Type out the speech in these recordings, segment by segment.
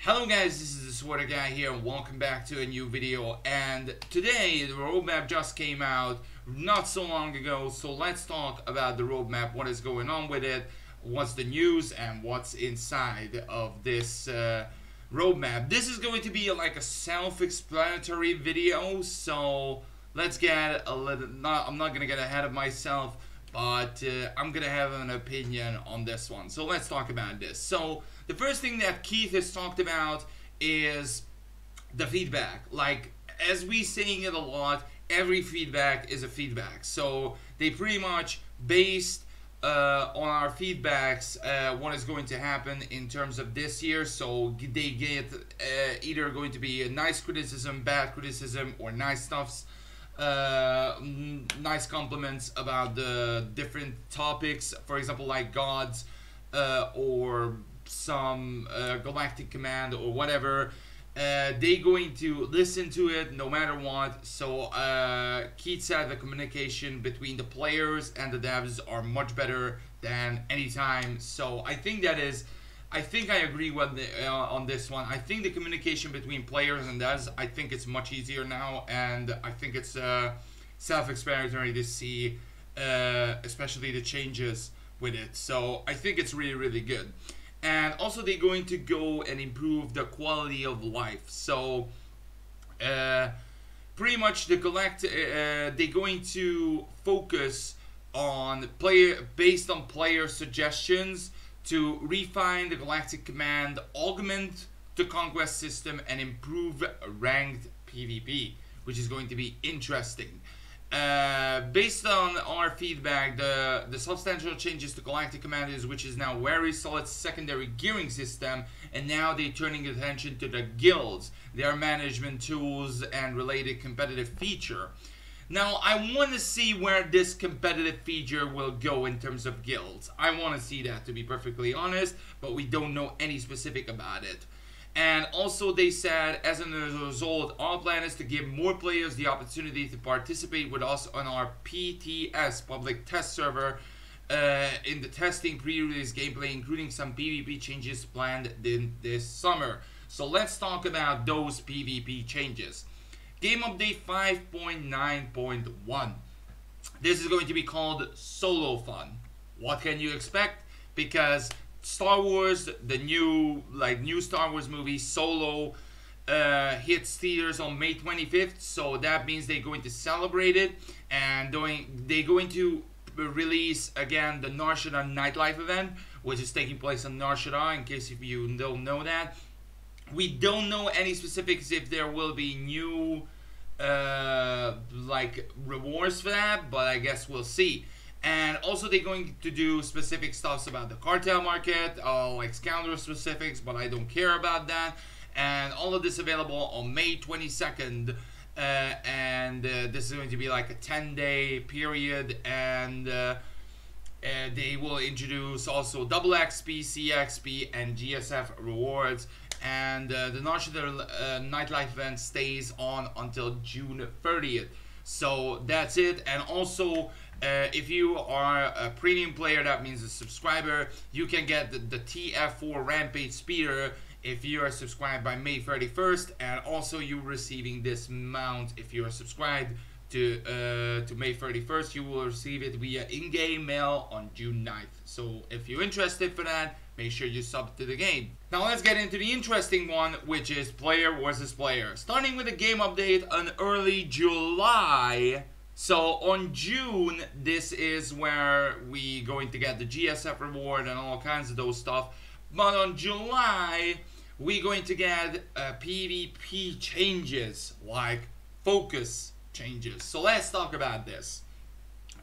Hello guys, this is the SWTOR guy here and welcome back to a new video. And today the roadmap just came out not so long ago, so let's talk about the roadmap, what is going on with it, what's the news and what's inside of this roadmap. This is going to be like a self-explanatory video, so let's get a little, I'm not gonna get ahead of myself, but I'm gonna have an opinion on this one. So let's talk about this. So the first thing that Keith has talked about is the feedback. Like, as we saying it a lot, every feedback is a feedback. So they pretty much based on our feedbacks what is going to happen in terms of this year. So they get either going to be a nice criticism, bad criticism, or nice stuffs. Nice compliments about the different topics, for example, like gods or some galactic command or whatever. They going to listen to it no matter what. So Keith said the communication between the players and the devs are much better than any time. So I think that is, I think I agree with on this one. I think the communication between players and devs, I think it's much easier now, and I think it's self-explanatory to see, especially the changes with it. So I think it's really, really good. And also they're going to go and improve the quality of life. So pretty much they're going to focus on based on player suggestions, to refine the Galactic Command, augment the Conquest system, and improve ranked PvP, which is going to be interesting. Based on our feedback, the substantial changes to Galactic Command is, which is now very solid secondary gearing system, and now they're turning attention to the guilds, their management tools, and related competitive feature. Now, I want to see where this competitive feature will go in terms of guilds. I want to see that, to be perfectly honest, but we don't know any specific about it. And also they said, as a result, our plan is to give more players the opportunity to participate with us on our PTS, public test server, in the testing pre-release gameplay, including some PvP changes planned in this summer. So let's talk about those PvP changes. Game update 5.9.1. This is going to be called Solo Fun. What can you expect? Because Star Wars, the new Star Wars movie Solo, hits theaters on May 25th. So that means they're going to celebrate it, and they're going to release again the Nar Shaddaa nightlife event, which is taking place on Nar Shaddaa. In case if you don't know that. We don't know any specifics if there will be new like rewards for that, but I guess we'll see. And also they're going to do specific stuffs about the cartel market, like scoundrel specifics, but I don't care about that. And all of this available on May 22nd. And this is going to be like a 10-day period, and they will introduce also double XP, CXP, and GSF rewards. And the Nar Shaddaa nightlife event stays on until June 30th. So that's it. And also, if you are a premium player, that means a subscriber, you can get the TF4 Rampage Speeder if you are subscribed by May 31st. And also you're receiving this mount if you are subscribed to May 31st. You will receive it via in-game mail on June 9th. So if you're interested for that, make sure you sub to the game. Now let's get into the interesting one, which is player versus player. Starting with a game update on early July. So on June, this is where we going to get the GSF reward and all kinds of those stuff. But on July, we're going to get PvP changes, like focus changes. So let's talk about this.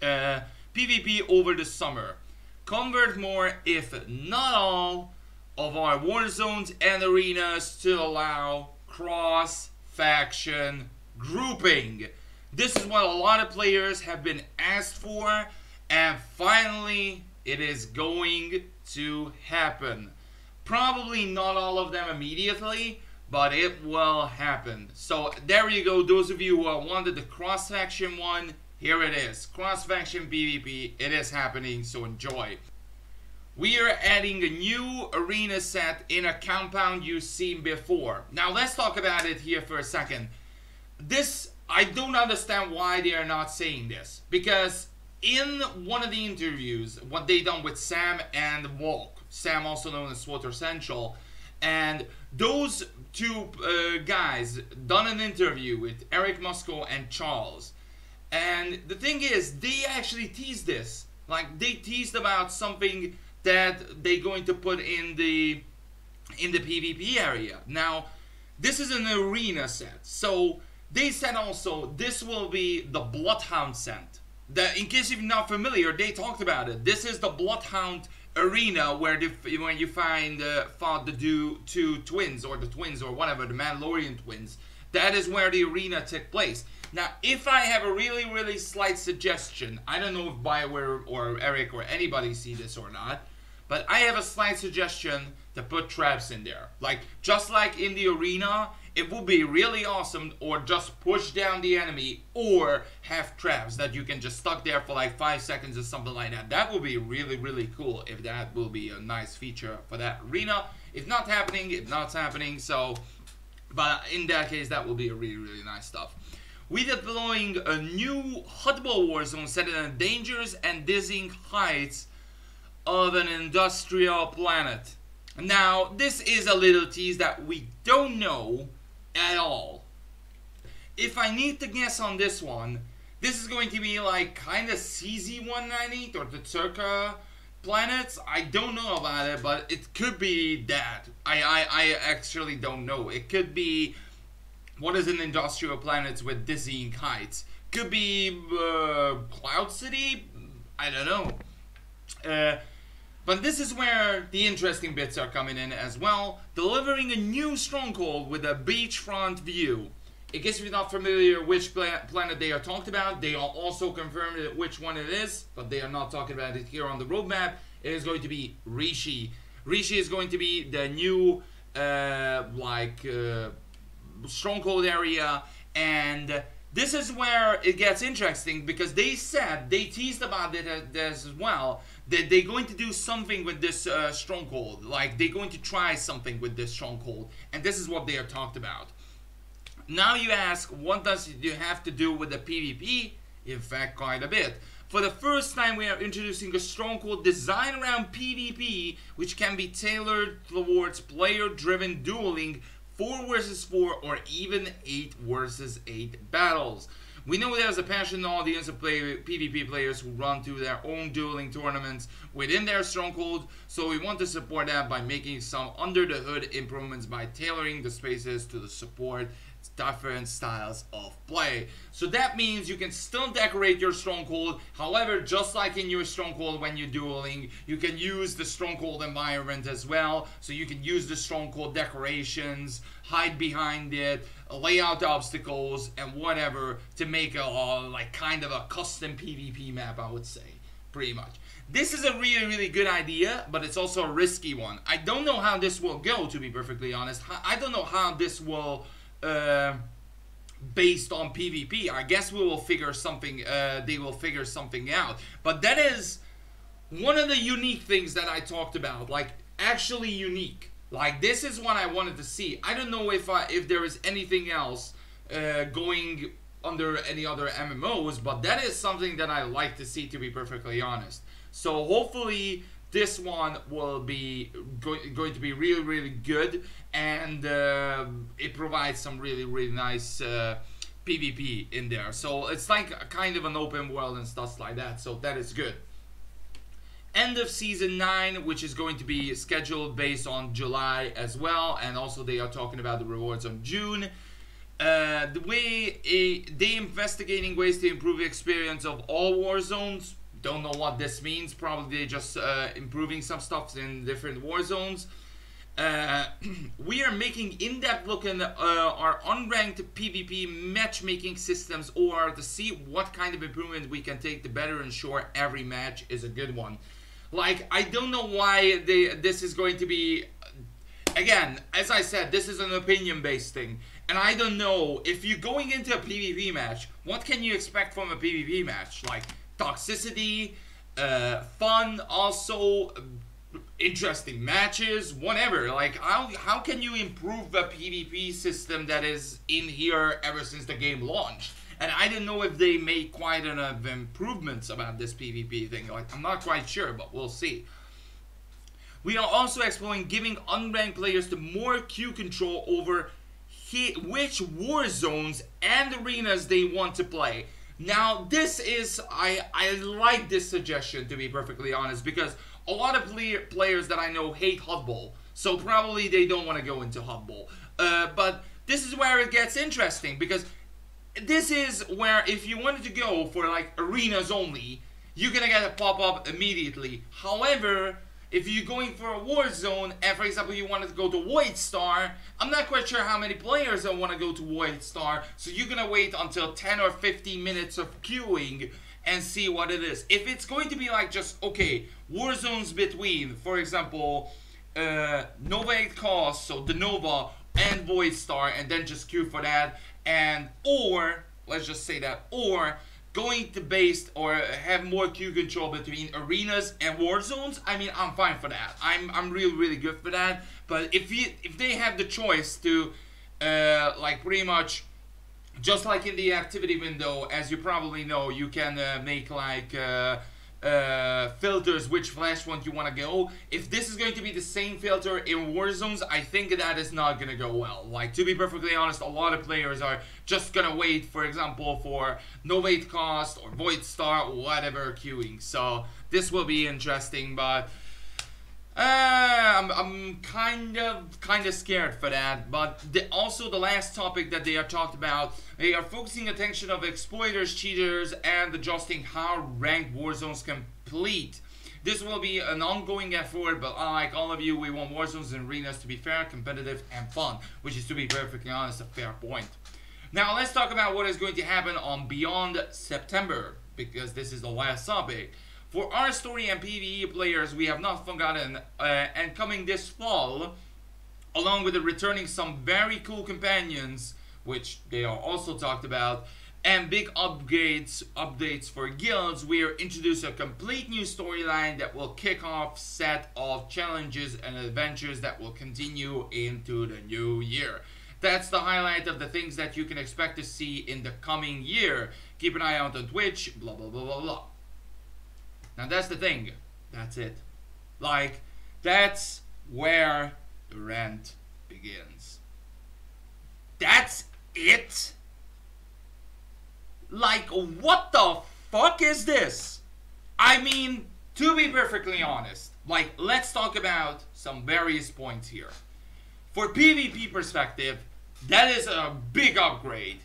PvP over the summer. Convert more, if not all, of our war zones and arenas to allow cross-faction grouping. This is what a lot of players have been asked for, and finally it is going to happen. Probably not all of them immediately, but it will happen. So there you go, those of you who wanted the cross-faction one, here it is. Cross-faction PvP, it is happening, so enjoy. we are adding a new arena set in a compound you've seen before. Now let's talk about it here for a second. This, I don't understand why they are not saying this. Because in one of the interviews, what they done with Sam and Walk, Sam also known as SWTOR Central, and those two guys done an interview with Eric Musco and Charles. And the thing is, they actually teased this. Like, they teased about something that they're going to put in the PvP area. Now, this is an arena set. So, they said also, this will be the Bloodhound set. In case you're not familiar, they talked about it. This is the Bloodhound arena where when you fought the two twins, or the twins, or whatever, the Mandalorian twins. That is where the arena took place. Now, if I have a really, really slight suggestion, I don't know if BioWare or Eric or anybody see this or not, but I have a slight suggestion to put traps in there. Like, just like in the arena, it would be really awesome, or just push down the enemy, or have traps that you can just stuck there for like 5 seconds or something like that. That would be really, really cool if that will be a nice feature for that arena. If not happening, it's not happening, so, but in that case, that will be a really, really nice stuff. We're deploying a new huntable war zone set in the dangerous and dizzying heights of an industrial planet. Now, this is a little tease that we don't know at all. If I need to guess on this one, this is going to be like kind of CZ-198 or the Turka planets. I don't know about it, but it could be that. I actually don't know. It could be, what is an industrial planet with dizzying heights? Could be Cloud City? I don't know. But this is where the interesting bits are coming in as well. Delivering a new stronghold with a beachfront view. In case you're not familiar which planet they are talked about, they are also confirmed which one it is, but they are not talking about it here on the roadmap. It is going to be Rishi. Rishi is going to be the new stronghold area, and this is where it gets interesting, because they said, they teased about it as well, that they're going to do something with this stronghold. Like, they're going to try something with this stronghold, and this is what they are talked about. Now you ask, what does it have to do with the PvP? In fact, quite a bit. For the first time, we are introducing a stronghold designed around PvP, which can be tailored towards player-driven dueling, 4 versus 4 or even 8 versus 8 battles. We know there's a passionate audience of PvP players who run through their own dueling tournaments within their stronghold, so we want to support that by making some under-the-hood improvements by tailoring the spaces to support different styles of play. So that means you can still decorate your stronghold. However, just like in your stronghold when you're dueling, you can use the stronghold environment as well. So you can use the stronghold decorations, hide behind it, lay out the obstacles and whatever to make a like kind of a custom PvP map, I would say, pretty much. This is a really, really good idea, but it's also a risky one. I don't know how this will go, to be perfectly honest. I don't know how this will based on PvP. I guess we will figure something, they will figure something out. But that is one of the unique things that I talked about, like actually unique. Like, this is what I wanted to see. I don't know if there is anything else going under any other MMOs, but that is something that I like to see, to be perfectly honest. So hopefully this one will be going to be really, really good, and it provides some really, really nice PvP in there. So it's like a kind of an open world and stuff like that, so that is good. End of Season 9, which is going to be scheduled based on July as well, and also they are talking about the rewards on June. The way they investigating ways to improve the experience of all war zones. Don't know what this means. Probably they just improving some stuff in different war zones. We are making in-depth look at our unranked PvP matchmaking systems, or to see what kind of improvement we can take to better ensure every match is a good one. Like, I don't know why this is going to be, again, as I said, this is an opinion-based thing. And I don't know, if you're going into a PvP match, what can you expect from a PvP match? Like, toxicity, fun, also, interesting matches, whatever. Like, how can you improve a PvP system that is in here ever since the game launched? And I didn't know if they made quite enough improvements about this PvP thing. Like, I'm not quite sure, but we'll see. We are also exploring giving unranked players the more queue control over which war zones and arenas they want to play. Now, this is, I like this suggestion, to be perfectly honest, because a lot of players that I know hate HUD Bowl, so probably they don't want to go into HUD Bowl. But this is where it gets interesting, because this is where if you wanted to go for like arenas only, you're gonna get a pop-up immediately. However, if you're going for a war zone, and for example you wanted to go to SWTOR, I'm not quite sure how many players want to go to SWTOR, so you're gonna wait until 10 or 15 minutes of queuing and see what it is. If it's going to be like just, okay, war zones between, for example, Nova 8 cost, so the Nova and SWTOR, and then just queue for that, and or, let's just say that, or going to base or have more queue control between arenas and war zones, I mean, I'm fine for that. I'm really good for that. But if they have the choice to like pretty much just like in the activity window, as you probably know, you can make like filters which flashpoint you want to go. If this is going to be the same filter in war zones, I think that is not going to go well. Like, to be perfectly honest, a lot of players are just going to wait, for example, for no 8 cost or SWTOR or whatever queuing. So this will be interesting, but I'm kind of scared for that. But also the last topic that they are talked about, they are focusing attention of exploiters, cheaters, and adjusting how ranked war zones complete. This will be an ongoing effort, but like all of you, we want war zones and arenas to be fair, competitive, and fun, which is, to be perfectly honest, a fair point. Now let's talk about what is going to happen on Beyond September, because this is the last topic. For our story and PvE players, we have not forgotten, and coming this fall, along with the returning some very cool companions, which they are also talked about, and big updates for guilds, we are introducing a complete new storyline that will kick off set of challenges and adventures that will continue into the new year. That's the highlight of the things that you can expect to see in the coming year. Keep an eye out on Twitch, blah blah blah blah blah. Now that's the thing. That's it. Like, that's where the rant begins. That's it? Like, what the fuck is this? I mean, to be perfectly honest, like, let's talk about some various points here. For PvP perspective, that is a big upgrade.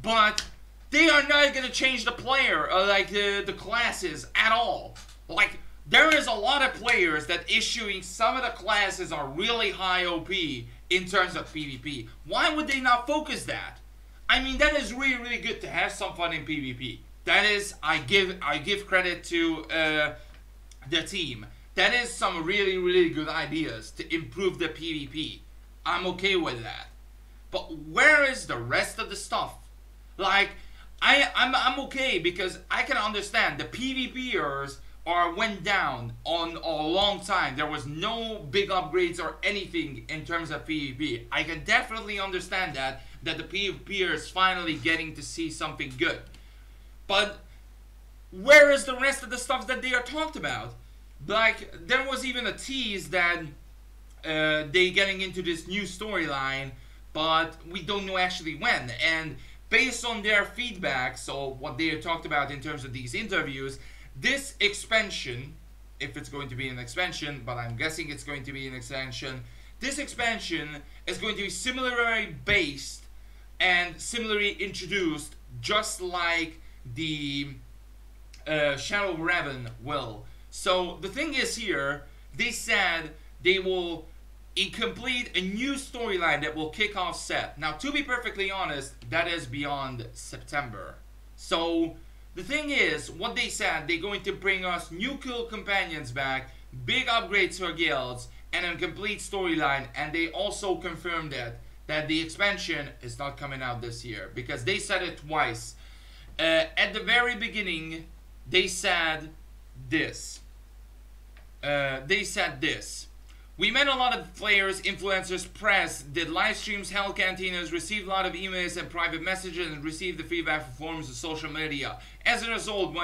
But they are not going to change the player, like the classes at all. Like, there is a lot of players that issuing some of the classes are really high OP in terms of PvP. Why would they not focus that? I mean, that is really good to have some fun in PvP. That is, I give credit to the team. That is some really good ideas to improve the PvP. I'm okay with that. But where is the rest of the stuff? Like, I'm okay because I can understand the PvPers went down on a long time. There was no big upgrades or anything in terms of PvP. I can definitely understand that the PvPers finally getting to see something good. But where is the rest of the stuff that they are talked about? Like, there was even a tease that they getting into this new storyline, but we don't know actually when. And based on their feedback, so what they talked about in terms of these interviews, this expansion, if it's going to be an expansion, but I'm guessing it's going to be an expansion, this expansion is going to be similarly based and similarly introduced, just like the Shadow Raven will. So the thing is here, they said they will complete a new storyline that will kick off set. Now, to be perfectly honest, that is Beyond September. So the thing is, what they said, they're going to bring us new cool companions back, big upgrades for guilds, and a complete storyline. And they also confirmed that the expansion is not coming out this year, because they said it twice. At the very beginning, they said this. they said this. We met a lot of players, influencers, press, did live streams, held cantinas, received a lot of emails and private messages, and received the feedback from forums and social media. As a result,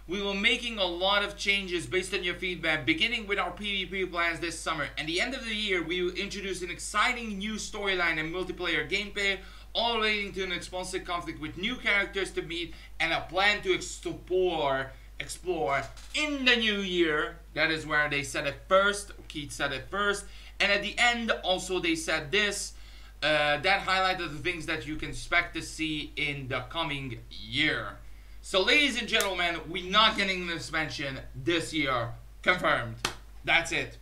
we were making a lot of changes based on your feedback, beginning with our PvP plans this summer. At the end of the year, we will introduce an exciting new storyline and multiplayer gameplay, all relating to an explosive conflict with new characters to meet and a plan to explore in the new year. That is where they said it first. Keith said it first. And at the end, also they said this. That highlighted the things that you can expect to see in the coming year. So, ladies and gentlemen, we're not getting the expansion this year. Confirmed. That's it.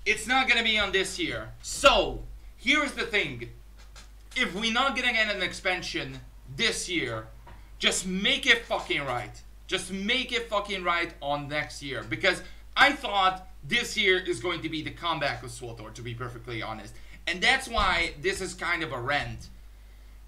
It's not going to be on this year. So, here's the thing. If we're not going to get an expansion this year, just make it fucking right. Just make it fucking right on next year. Because I thought this year is going to be the comeback of SWTOR, to be perfectly honest. And that's why this is kind of a rant.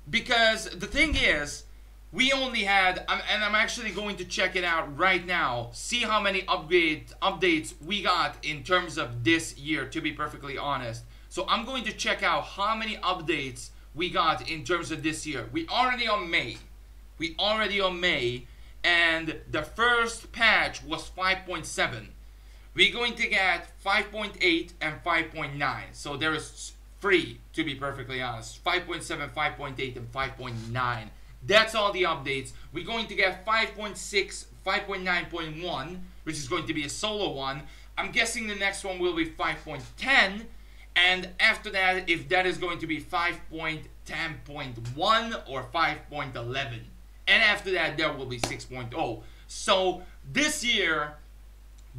Because the thing is, we only had, and I'm actually going to check it out right now, see how many updates we got in terms of this year, to be perfectly honest. So I'm going to check out how many updates we got in terms of this year. We already on May. And the first patch was 5.7. We're going to get 5.8 and 5.9. So there is 3, to be perfectly honest. 5.7, 5.8, and 5.9. That's all the updates. We're going to get 5.6, 5.9.1, which is going to be a solo one. I'm guessing the next one will be 5.10. And after that, if that is going to be 5.10.1 or 5.11. And after that, there will be 6.0. So this year,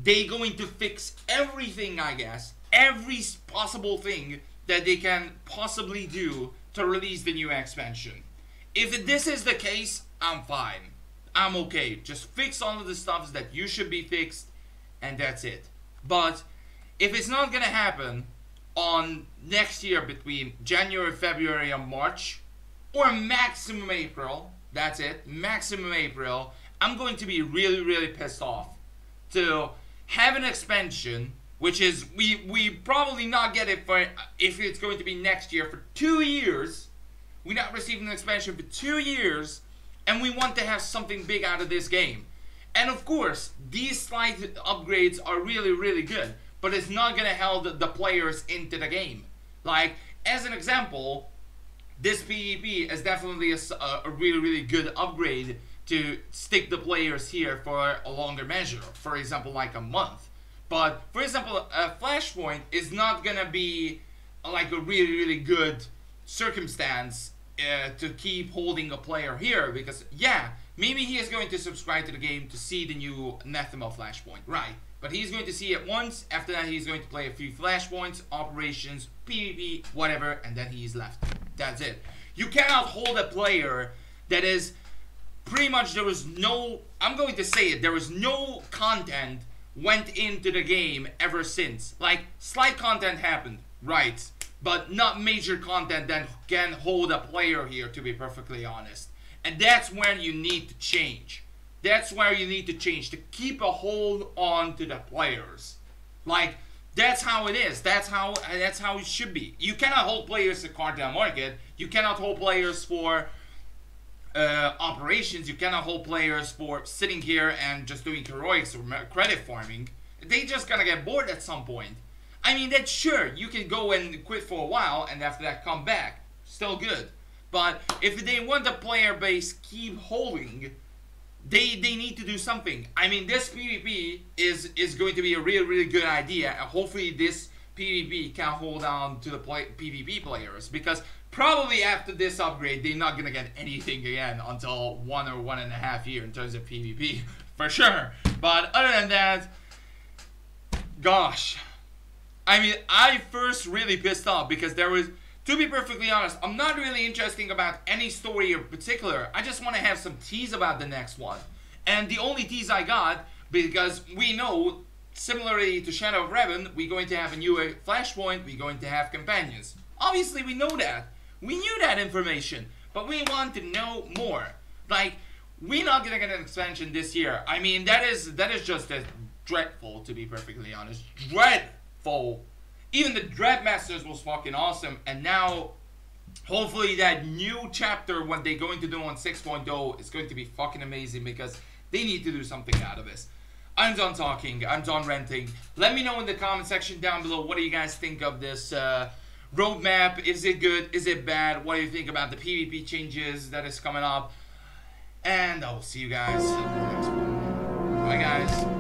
they're going to fix everything, I guess. Every possible thing that they can possibly do to release the new expansion. If this is the case, I'm fine. I'm okay. Just fix all of the stuff that you should be fixed, and that's it. But if it's not going to happen on next year between January, February, and March, or maximum April, that's it, maximum April, I'm going to be really, really pissed off to have an expansion, which is, we probably not get it for, if it's going to be next year, for 2 years. We're not receiving an expansion for 2 years, and we want to have something big out of this game. And of course, these slight upgrades are really, really good, but it's not going to hold the players into the game. Like, as an example, this PvP is definitely a really, really good upgrade to stick the players here for a longer measure. For example, like a month. But, for example, a Flashpoint is not going to be like a really, really good circumstance to keep holding a player here. Because, yeah, maybe he is going to subscribe to the game to see the new Anathema Flashpoint. Right. But he's going to see it once. After that, he's going to play a few Flashpoints, operations, PvP, whatever, and then he's left. That's it. You cannot hold a player that is pretty much, there was no, I'm going to say it, there was no content went into the game ever since. Like, slight content happened, right, but not major content that can hold a player here, to be perfectly honest. And that's where you need to change. That's where you need to change, to keep a hold on to the players. Like, that's how it is. That's how it should be. You cannot hold players to cartel market. You cannot hold players for operations. You cannot hold players for sitting here and just doing heroics or credit farming. They just gonna get bored at some point. I mean, that's sure, you can go and quit for a while and after that come back. Still good. But if they want the player base keep holding, they need to do something. I mean, this PvP is going to be a really, really good idea. And hopefully this PvP can hold on to the PvP players. Because probably after this upgrade, they're not going to get anything again until 1 or 1.5 years in terms of PvP. For sure. But other than that, gosh. I mean, I first really pissed off because there was, to be perfectly honest, I'm not really interested about any story in particular. I just want to have some tease about the next one. And the only tease I got, because we know, similarly to Shadow of Revan, we're going to have a new Flashpoint, we're going to have companions. Obviously, we know that. We knew that information, but we want to know more. Like, we're not going to get an expansion this year. I mean, that is just a dreadful, to be perfectly honest. Dreadful. Even the Dread Masters was fucking awesome, and now hopefully that new chapter, what they're going to do on 6.0, is going to be fucking amazing, because they need to do something out of this. I'm done talking. I'm done ranting. Let me know in the comment section down below, what do you guys think of this roadmap? Is it good? Is it bad? What do you think about the PvP changes that is coming up? And I will see you guys in the next one. Bye, guys.